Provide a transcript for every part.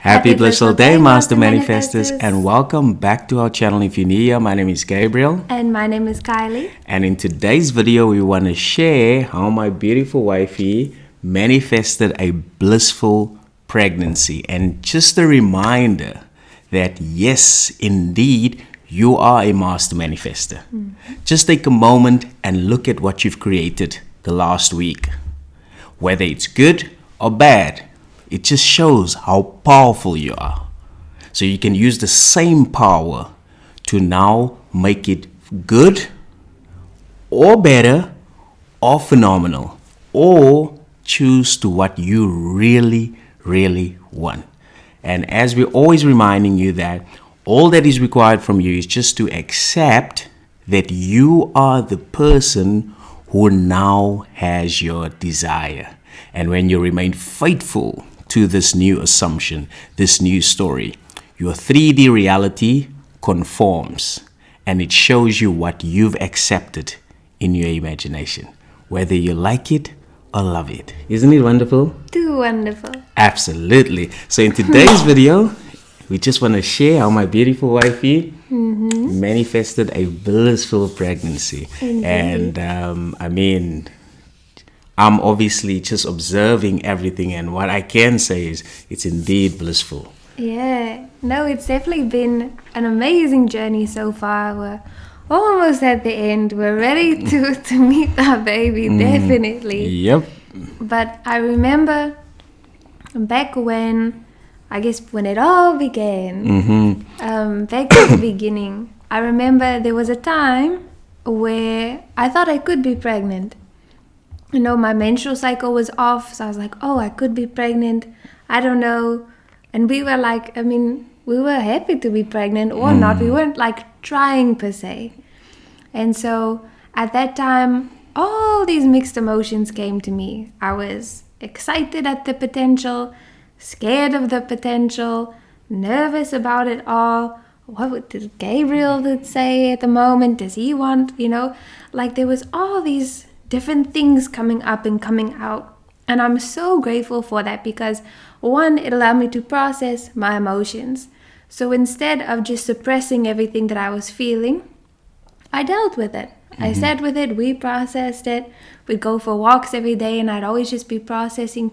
Happy Blissful Day, Master Manifestors, and welcome back to our channel. If you're new here, my name is Gabriel. And my name is Kylie. And in today's video, we want to share how my beautiful wifey manifested a blissful pregnancy. And just a reminder that yes, indeed, you are a master manifester. Just take a moment and look at what you've created the last week. Whether it's good or bad, it just shows how powerful you are. So you can use the same power to now make it good or better or phenomenal, or choose to what you really, really want. And as we're always reminding you that all that is required from you is just to accept that you are the person who now has your desire. And when you remain faithful to this new assumption, this new story, your 3D reality conforms and it shows you what you've accepted in your imagination, whether you like it or love it. Isn't it wonderful? Too wonderful. Absolutely. So in today's video, we just want to share how my beautiful wifey manifested a blissful pregnancy. Indeed. And I'm obviously just observing everything, and what I can say is it's indeed blissful. Yeah. No, it's definitely been an amazing journey so far. We're almost at the end. We're ready to meet our baby, definitely. Yep. But I remember back when it all began, back at the beginning, I remember there was a time where I thought I could be pregnant. You know, my menstrual cycle was off, so I was like, oh, I could be pregnant. I don't know. And we were like, we were happy to be pregnant or not. We weren't like trying per se. And so at that time, all these mixed emotions came to me. I was excited at the potential, scared of the potential, nervous about it all. What would Gabriel say at the moment? Does he want, like there was all these different things coming up and coming out. And I'm so grateful for that because one, it allowed me to process my emotions. So instead of just suppressing everything that I was feeling, I dealt with it. I sat with it, we processed it. We'd go for walks every day and I'd always just be processing,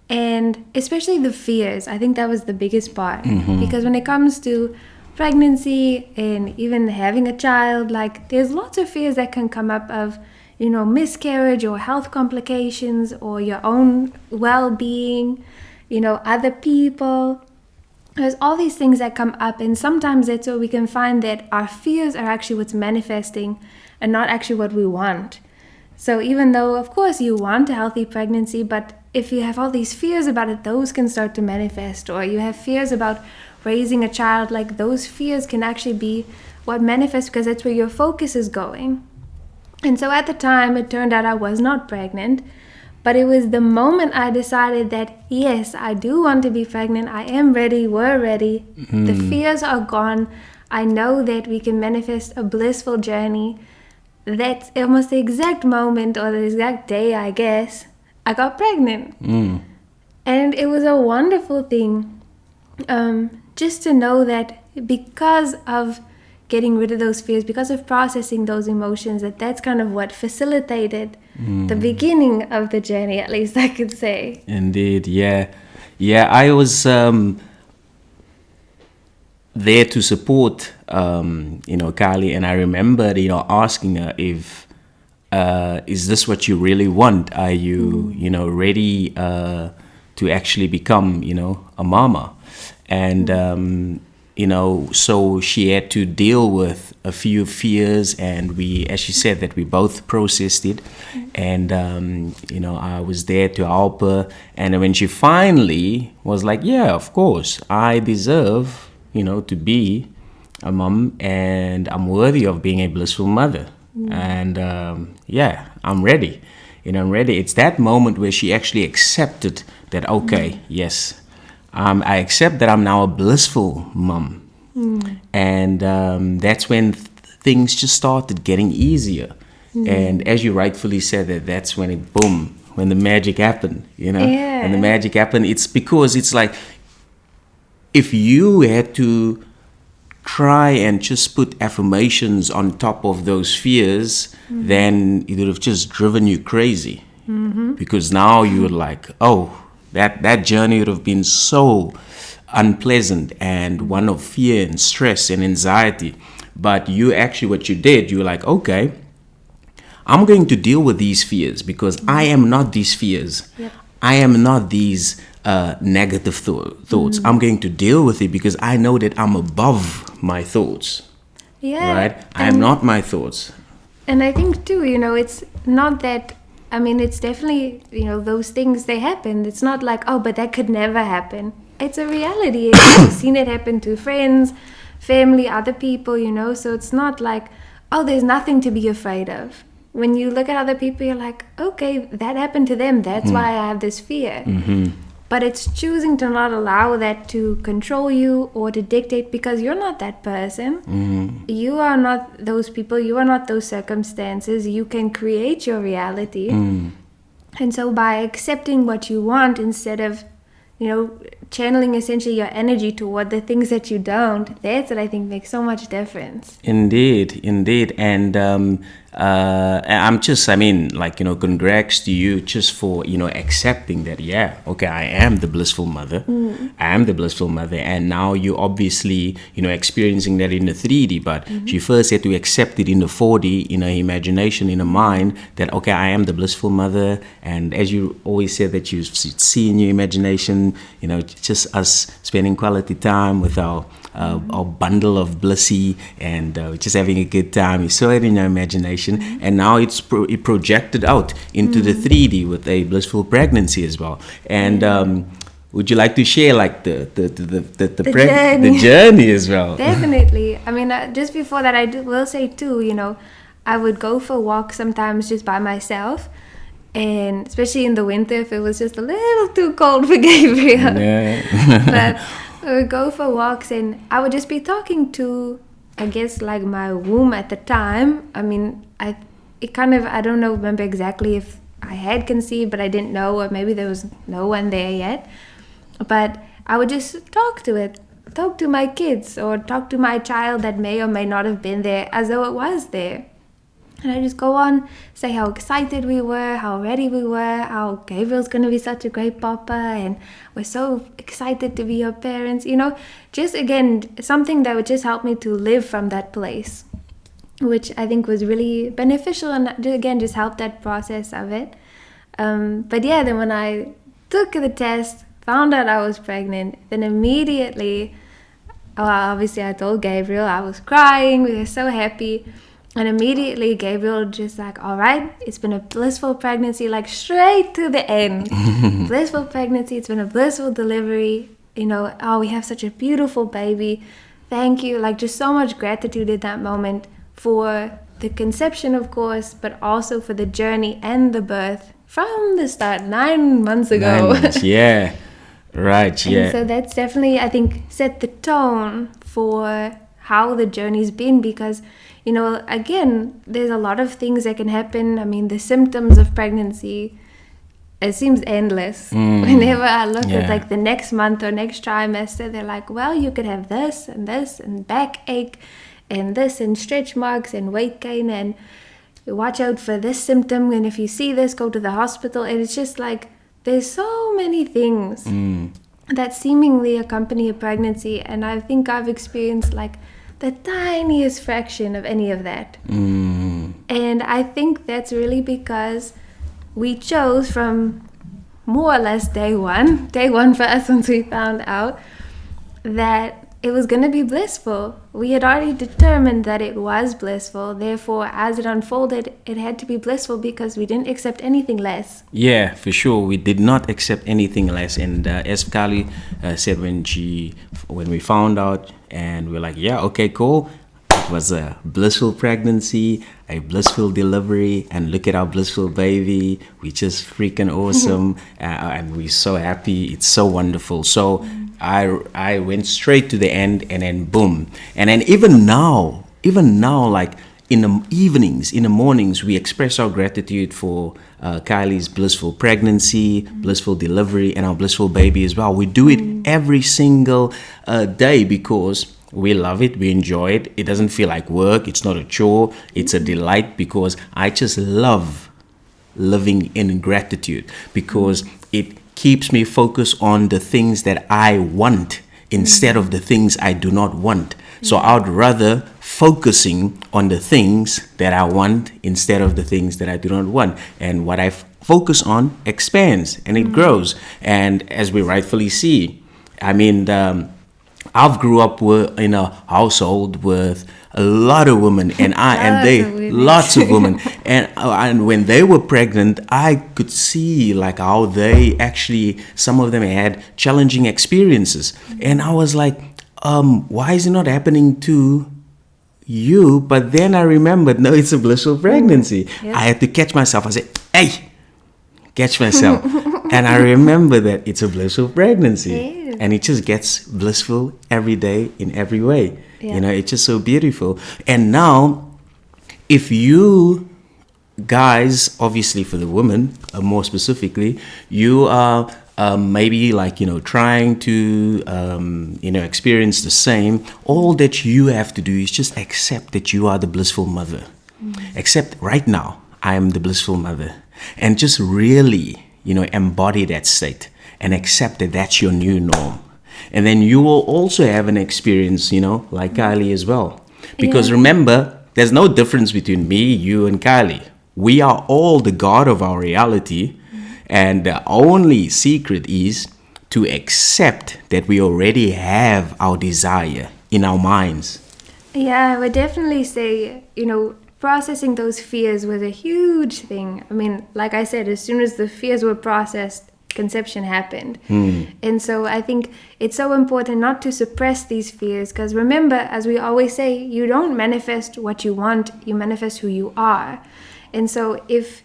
And especially the fears, I think that was the biggest part. Because when it comes to pregnancy and even having a child, like there's lots of fears that can come up of, miscarriage or health complications or your own well-being, other people. There's all these things that come up, and sometimes that's where we can find that our fears are actually what's manifesting and not actually what we want. So even though, of course, you want a healthy pregnancy, but if you have all these fears about it, those can start to manifest. Or you have fears about raising a child, like those fears can actually be what manifests because that's where your focus is going. And so at the time, it turned out I was not pregnant, but it was the moment I decided that, yes, I do want to be pregnant. I am ready, we're ready. The fears are gone. I know that we can manifest a blissful journey. That's almost the exact moment or the exact day, I guess, I got pregnant. And it was a wonderful thing just to know that because of getting rid of those fears, because of processing those emotions, that's kind of what facilitated the beginning of the journey, at least I could say. Indeed, yeah. Yeah, I was there to support, Kylie, and I remember, asking her if, is this what you really want? Are you, ready to actually become, a mama? And, so she had to deal with a few fears, and we, as she said, that we both processed it. And, I was there to help her. And when she finally was like, yeah, of course, I deserve, to be a mom, and I'm worthy of being a blissful mother. And, I'm ready. I'm ready. It's that moment where she actually accepted that, okay, yes, I accept that I'm now a blissful mom. And that's when things just started getting easier. And as you rightfully said, that's when it, boom, when the magic happened, Yeah. and the magic happened. It's because it's like, if you had to try and just put affirmations on top of those fears, then it would have just driven you crazy. Because now you're like, oh, that journey would have been so unpleasant and one of fear and stress and anxiety. But you actually, what you did, you were like, okay, I'm going to deal with these fears because I am not these fears. Yep. I am not these negative thoughts. I'm going to deal with it because I know that I'm above my thoughts. Yeah. Right? I am not my thoughts. And I think too, it's not that, it's definitely, those things, they happen. It's not like, oh, but that could never happen. It's a reality. I've seen it happen to friends, family, other people, so it's not like, oh, there's nothing to be afraid of. When you look at other people, you're like, okay, that happened to them. That's why I have this fear. But it's choosing to not allow that to control you or to dictate, because you're not that person. You are not those people. You are not those circumstances. You can create your reality. And so by accepting what you want instead of, channeling essentially your energy toward the things that you don't, that's what I think makes so much difference. Indeed. And I'm just, congrats to you just for, accepting that, yeah, okay, I am the blissful mother. I am the blissful mother. And now you obviously, experiencing that in the 3D, but she first had to accept it in the 4D, in her imagination, in her mind, that, okay, I am the blissful mother. And as you always said, that you see in your imagination, just us spending quality time with our bundle of blissy and just having a good time. You saw it in your imagination, and now it projected out into the 3D with a blissful pregnancy as well. And would you like to share like the journey as well? Definitely. Just before that, I will say too, I would go for walks sometimes just by myself. And especially in the winter, if it was just a little too cold for Gabriel. But I would go for walks and I would just be talking to, I guess, like my womb at the time. I don't remember exactly if I had conceived, but I didn't know, or maybe there was no one there yet. But I would just talk to it, talk to my kids, or talk to my child that may or may not have been there as though it was there. And I just go on, say how excited we were, how ready we were, how Gabriel's going to be such a great papa, and we're so excited to be your parents. Just again, something that would just help me to live from that place, which I think was really beneficial, and again, just helped that process of it. But yeah, then when I took the test, found out I was pregnant, then immediately, obviously I told Gabriel, I was crying, we were so happy. And immediately Gabriel just like, all right, it's been a blissful pregnancy, like straight to the end. Blissful pregnancy, it's been a blissful delivery. We have such a beautiful baby. Thank you. Like just so much gratitude in that moment for the conception, of course, but also for the journey and the birth from the start 9 months ago. 9 months, yeah. Right, yeah. And so that's definitely, I think, set the tone for how the journey's been, because again, there's a lot of things that can happen. The symptoms of pregnancy, it seems endless. Whenever I look at like the next month or next trimester, they're like, well, you could have this and backache and this and stretch marks and weight gain, and watch out for this symptom, and if you see this, go to the hospital. And it's just like there's so many things that seemingly accompany a pregnancy, and I think I've experienced like the tiniest fraction of any of that. And I think that's really because we chose from more or less day one for us once we found out that it was going to be blissful. We had already determined that it was blissful. Therefore, as it unfolded, it had to be blissful because we didn't accept anything less. Yeah, for sure. We did not accept anything less. And as Kali said when we found out, and we're like, yeah, okay, cool. It was a blissful pregnancy, a blissful delivery, and look at our blissful baby. We're just freaking awesome. And we're so happy. It's so wonderful. So I went straight to the end, and then boom. And then even now, like in the evenings, in the mornings, we express our gratitude for Kylie's blissful pregnancy, blissful delivery, and our blissful baby as well. We do it every single day because we love it, we enjoy it. It doesn't feel like work, it's not a chore, it's a delight, because I just love living in gratitude, because it keeps me focused on the things that I want instead of the things I do not want. So I'd rather focusing on the things that I want instead of the things that I do not want. And what I focus on expands and it grows. And as we rightfully see, I mean, I've grew up in a household with a lot of women, and lots of women, and when they were pregnant, I could see like how they actually, some of them had challenging experiences, and I was like, why is it not happening to you? But then I remembered, no, it's a blissful pregnancy. I had to catch myself. I said, hey, catch myself. And I remember that it's a blissful pregnancy. And it just gets blissful every day in every way. You know, it's just so beautiful. And now, if you guys, obviously for the women, more specifically, you are maybe like, you know, trying to, experience the same, all that you have to do is just accept that you are the blissful mother. Accept right now, I am the blissful mother. And just really, embody that state and accept that that's your new norm. And then you will also have an experience, like Kylie as well. Because remember, there's no difference between me, you, and Kylie. We are all the God of our reality. And the only secret is to accept that we already have our desire in our minds. Yeah, I would definitely say, processing those fears was a huge thing. I mean, like I said, as soon as the fears were processed, conception happened. And so I think it's so important not to suppress these fears, because remember, as we always say, you don't manifest what you want, you manifest who you are. And so if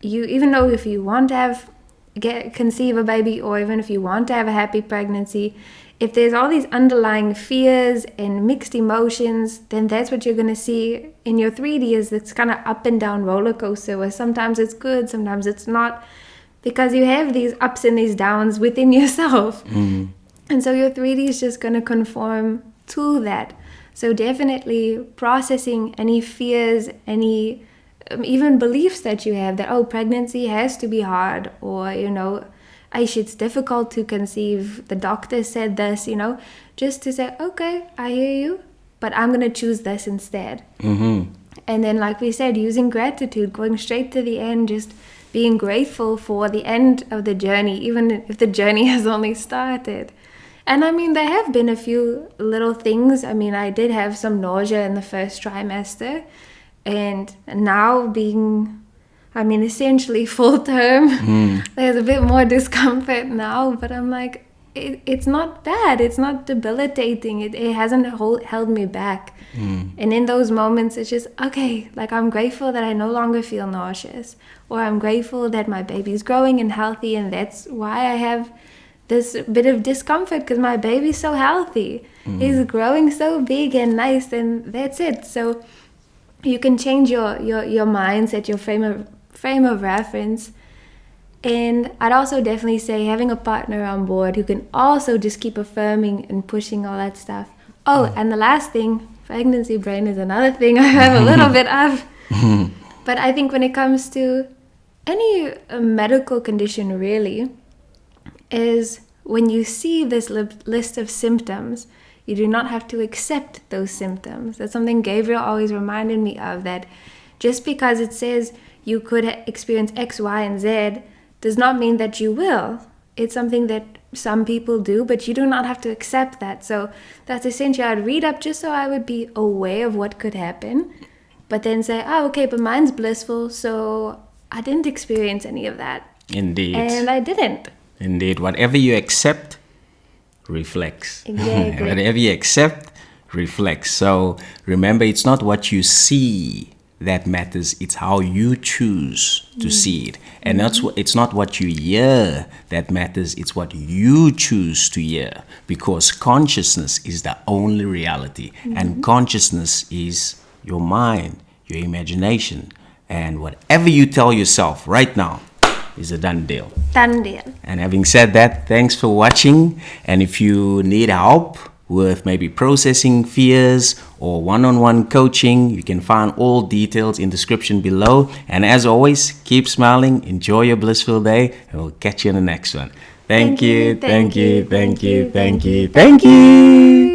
you want to conceive a baby, or even if you want to have a happy pregnancy, if there's all these underlying fears and mixed emotions, then that's what you're going to see in your 3D, is this kind of up and down roller coaster where sometimes it's good, sometimes it's not, because you have these ups and these downs within yourself. And so your 3D is just going to conform to that. So definitely processing any fears, any even beliefs that you have that, pregnancy has to be hard, or, it's difficult to conceive, the doctor said this, just to say, okay, I hear you, but I'm going to choose this instead. And then, like we said, using gratitude, going straight to the end, just being grateful for the end of the journey, even if the journey has only started. And I mean, there have been a few little things. I mean, I did have some nausea in the first trimester, and now being, essentially full term, there's a bit more discomfort now, but I'm like, it's not bad. It's not debilitating. It hasn't held me back. And in those moments, it's just, okay, like I'm grateful that I no longer feel nauseous, or I'm grateful that my baby's growing and healthy, and that's why I have this bit of discomfort, because my baby's so healthy. He's growing so big and nice, and that's it. So you can change your mindset, your frame of reference. And I'd also definitely say having a partner on board who can also just keep affirming and pushing all that stuff. And the last thing, pregnancy brain is another thing I have a little bit of. But I think when it comes to any medical condition, really, is when you see this list of symptoms, you do not have to accept those symptoms. That's something Gabriel always reminded me of, that just because it says you could experience X, Y, and Z does not mean that you will. It's something that some people do, but you do not have to accept that. So that's essentially, I'd read up just so I would be aware of what could happen, but then say, okay, but mine's blissful, so I didn't experience any of that. Indeed. And I didn't. Indeed. Whatever you accept reflects. Exactly. Whatever you accept reflects. So remember, it's not what you see that matters, it's how you choose to see it. And it's not what you hear that matters, it's what you choose to hear, because consciousness is the only reality. And consciousness is your mind, your imagination. And whatever you tell yourself right now is a done deal. Done deal. And having said that, thanks for watching. And if you need help with maybe processing fears or one-on-one coaching, you can find all details in the description below. And as always, keep smiling, enjoy your blissful day, and we'll catch you in the next one. Thank you.